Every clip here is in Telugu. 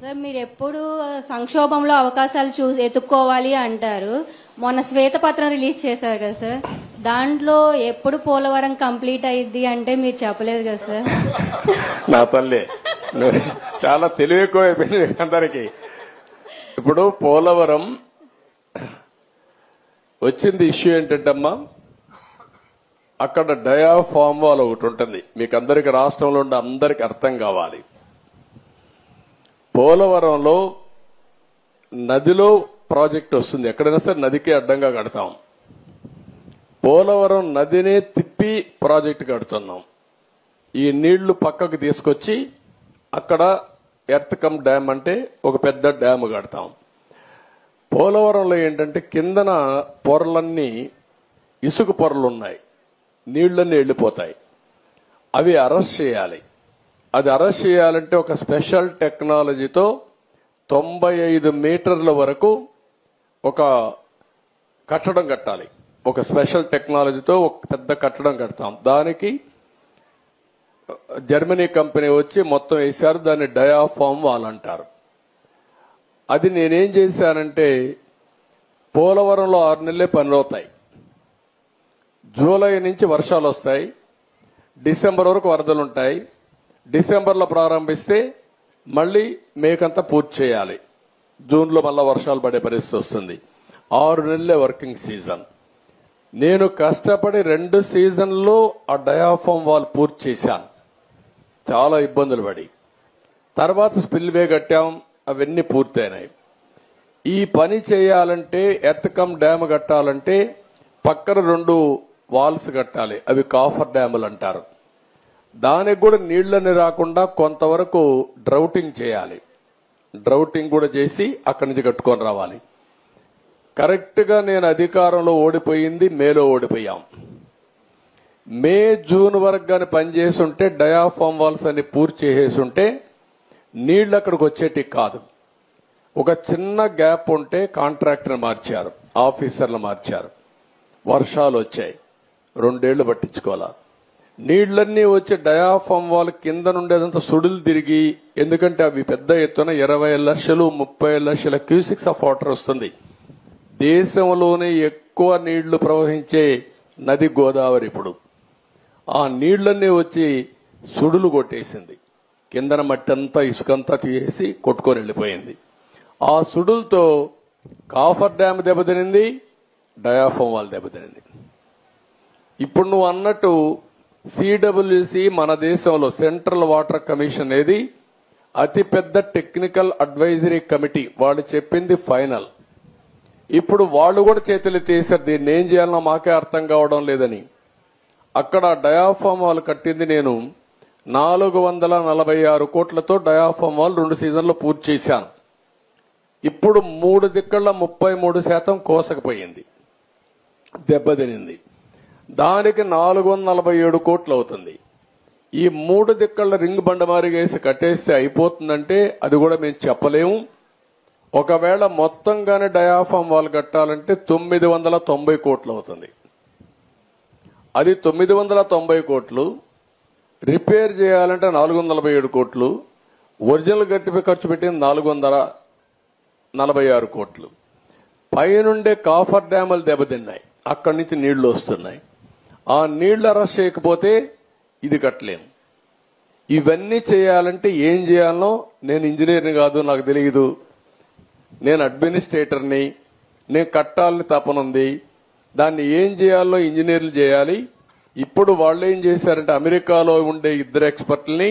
సార్ మీరు ఎప్పుడు సంక్షోభంలో అవకాశాలు ఎత్తుక్కోవాలి అంటారు. మొన్న శ్వేతపత్రం రిలీజ్ చేశారు కదా సార్, దాంట్లో ఎప్పుడు పోలవరం కంప్లీట్ అయ్యిద్ది అంటే మీరు చెప్పలేదు కదా సార్. నా తల్లి చాలా తెలివి ఎక్కువ అయిపోయింది అందరికి. ఇప్పుడు పోలవరం వచ్చింది ఇష్యూ ఏంటంటమ్మా, అక్కడ డయాఫామ్ వాల్ ఒకటి ఉంటుంది, మీకు అందరికి రాష్ట్రంలో ఉండే అందరికి అర్థం కావాలి. పోలవరంలో నదిలో ప్రాజెక్ట్ వస్తుంది, ఎక్కడైనా సరే నదికి అడ్డంగా కడతాం. పోలవరం నదినే తిప్పి ప్రాజెక్టు కడుతున్నాం. ఈ నీళ్లు పక్కకు తీసుకొచ్చి అక్కడ ఎర్త్ కమ్ డ్యామ్ అంటే ఒక పెద్ద డ్యామ్ కడతాం. పోలవరంలో ఏంటంటే కిందన పొరలన్నీ ఇసుక పొరలున్నాయి, నీళ్లన్నీ వెళ్లిపోతాయి. అవి అరెస్ట్ చేయాలి. అది అరెస్ట్ చేయాలంటే ఒక స్పెషల్ టెక్నాలజీతో 95 మీటర్ల వరకు ఒక కట్టడం కట్టాలి. ఒక స్పెషల్ టెక్నాలజీతో ఒక పెద్ద కట్టడం కడతాం. దానికి జర్మనీ కంపెనీ వచ్చి మొత్తం వేశారు, దాన్ని డయాఫామ్ వాల్ అంటారు. అది నేనేం చేశానంటే పోలవరంలో 6 నెలలే పనులవుతాయి. జూలై నుంచి వర్షాలు వస్తాయి, డిసెంబర్ వరకు వరదలుంటాయి. డిసెంబర్లో ప్రారంభిస్తే మళ్లీ మేకంతా పూర్తి చేయాలి. జూన్లో మళ్ళా వర్షాలు పడే పరిస్థితి వస్తుంది. 6 నెలలే వర్కింగ్ సీజన్. నేను కష్టపడి 2 సీజన్లో ఆ డయాఫామ్ వాల్ పూర్తి చేశాను, చాలా ఇబ్బందులు పడి. తర్వాత స్పిల్వే కట్టాం, అవన్నీ పూర్తయినాయి. ఈ పని చేయాలంటే ఎర్త్ కమ్ డ్యామ్ కట్టాలంటే పక్కన 2 వాల్స్ కట్టాలి, అవి కాఫర్ డ్యాములు అంటారు. దానికి కూడా నీళ్లని రాకుండా కొంతవరకు డ్రౌటింగ్ చేయాలి. డ్రౌటింగ్ కూడా చేసి అక్కడి నుంచి కట్టుకొని రావాలి. కరెక్ట్ గా నేను అధికారంలో ఓడిపోయింది మేలో ఓడిపోయాం. మే జూన్ వరకు గాని పనిచేస్తుంటే డయాఫామ్ వాల్స్ అన్ని పూర్తి చేసేస్తుంటే నీళ్లు అక్కడికి వచ్చేటి కాదు. ఒక చిన్న గ్యాప్ ఉంటే కాంట్రాక్టర్ మార్చారు, ఆఫీసర్లు మార్చారు, వర్షాలు వచ్చాయి, 2 ఏళ్లు పట్టించుకోవాలా. నీళ్లన్నీ వచ్చి డయాఫామ్ వాల్ కింద నుండేదంతా సుడులు తిరిగి, ఎందుకంటే అవి పెద్ద ఎత్తున 20 లక్షలు 30 లక్షల క్యూసిక్స్ ఆఫ్ వాటర్ వస్తుంది. దేశంలోనే ఎక్కువ నీళ్లు ప్రవహించే నది గోదావరి. ఇప్పుడు ఆ నీళ్లన్నీ వచ్చి సుడులు కొట్టేసింది, కిందన మట్టి అంతా ఇసుకంతా తీసేసి కొట్టుకొని వెళ్లిపోయింది. ఆ సుడులతో కాఫర్ డ్యామ్ దెబ్బతినింది, డయాఫామ్ వాల్ దెబ్బతినింది. ఇప్పుడు నువ్వు అన్నట్టు సిడబ్ల్యూసి మన దేశంలో సెంట్రల్ వాటర్ కమిషన్ అనేది అతిపెద్ద టెక్నికల్ అడ్వైజరీ కమిటీ, వాళ్ళు చెప్పింది ఫైనల్. ఇప్పుడు వాళ్ళు కూడా చేతులు తీశారు, దీన్ని ఏం చేయాలన్నా మాకే అర్థం కావడం లేదని. అక్కడ డయాఫామ్ వాల్ కట్టింది నేను 446 కోట్లతో డయాఫామ్ వాల్ 2 సీజన్లు పూర్తి చేశాను. ఇప్పుడు 3 దిక్కళ్ల 33% కోసకపోయింది, దెబ్బతినింది. దానికి 447 కోట్లు అవుతుంది. ఈ 3 దిక్కళ్ల రింగ్ బండమారిగేసి కట్టేస్తే అయిపోతుందంటే అది కూడా మేము చెప్పలేము. ఒకవేళ మొత్తంగానే డయాఫామ్ వాల్ కట్టాలంటే 990 కోట్లు అవుతుంది. అది 990 కోట్లు. రిపేర్ చేయాలంటే 447 కోట్లు. ఒరిజినల్ గట్టిపై ఖర్చు పెట్టింది 446 కోట్లు. పైనుండే కాఫర్ డ్యాములు దెబ్బతిన్నాయి, అక్కడి నుంచి నీళ్లు వస్తున్నాయి. ఆ నీళ్లు అరెస్ట్ చేయకపోతే ఇది కట్టలేము. ఇవన్నీ చేయాలంటే ఏం చేయాలనో, నేను ఇంజనీర్ని కాదు, నాకు తెలియదు. నేను అడ్మినిస్ట్రేటర్ని, నేను కట్టాలని తపనుంది. దాన్ని ఏం చేయాలో ఇంజనీర్లు చేయాలి. ఇప్పుడు వాళ్ళు ఏం చేశారంటే అమెరికాలో ఉండే 2 ఎక్స్పర్ట్లని,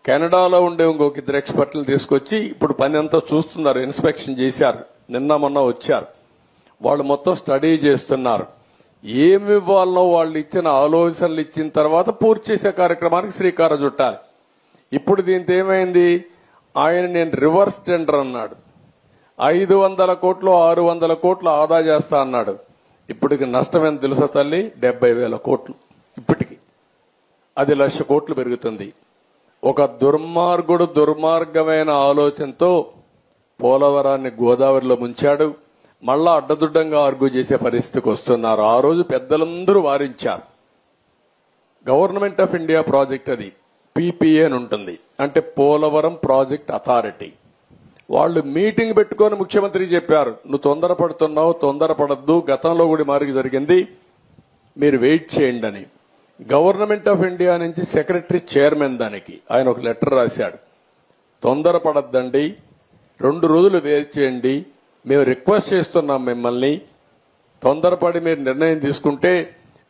కెనడాలో ఉండే ఇంకొక 2 ఎక్స్పర్ట్లను తీసుకొచ్చి ఇప్పుడు పని అంతా చూస్తున్నారు. ఇన్స్పెక్షన్ చేశారు, నిన్న మొన్న వచ్చారు. వాళ్ళు మొత్తం స్టడీ చేస్తున్నారు. ఏమి ఇవ్వాలనో వాళ్ళు ఇచ్చిన ఆలోచనలు ఇచ్చిన తర్వాత పూర్తి చేసే కార్యక్రమానికి శ్రీకారం చుట్టాలి. ఇప్పుడు దీంతో ఏమైంది, ఆయన నేను రివర్స్ టెండర్ అన్నాడు. 500 కోట్లు 600 కోట్లు ఆదా చేస్తా అన్నాడు. ఇప్పటికి నష్టం ఎంత తెలుసా తల్లి, 70,000 కోట్లు. ఇప్పటికి అది 1,00,000 కోట్లు పెరుగుతుంది. ఒక దుర్మార్గమైన ఆలోచనతో పోలవరాన్ని గోదావరిలో ముంచాడు. మళ్ళా అడ్డదుడ్డంగా ఆర్గ్యూ చేసే పరిస్థితికి వస్తున్నారు. ఆ రోజు పెద్దలందరూ వారించారు. గవర్నమెంట్ ఆఫ్ ఇండియా ప్రాజెక్ట్ అది, పీపీఏ అని ఉంటుంది, అంటే పోలవరం ప్రాజెక్ట్ అథారిటీ. వాళ్ళు మీటింగ్ పెట్టుకొని ముఖ్యమంత్రి చెప్పారు, నువ్వు తొందరపడుతున్నావు, తొందరపడద్దు, గతంలో కూడా మారికి జరిగింది, మీరు వెయిట్ చేయండి అని. గవర్నమెంట్ ఆఫ్ ఇండియా నుంచి సెక్రటరీ చైర్మన్ దానికి ఆయన ఒక లెటర్ రాశాడు, తొందరపడద్దండి, 2 రోజులు వెయిట్ చేయండి, మేము రిక్వెస్ట్ చేస్తున్నాం మిమ్మల్ని, తొందరపడి మీరు నిర్ణయం తీసుకుంటే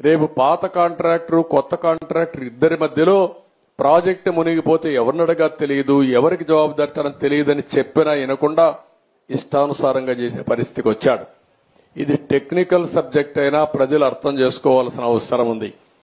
రేపు పాత కాంట్రాక్టర్ కొత్త కాంట్రాక్టర్ ఇద్దరి మధ్యలో ప్రాజెక్టు మునిగిపోతే ఎవరిని అడగా తెలియదు, ఎవరికి జవాబుదారితనం తెలియదని చెప్పినా వినకుండా ఇష్టానుసారంగా చేసే పరిస్థితికి వచ్చాడు. ఇది టెక్నికల్ సబ్జెక్ట్ అయినా ప్రజలు అర్థం చేసుకోవాల్సిన అవసరం ఉంది.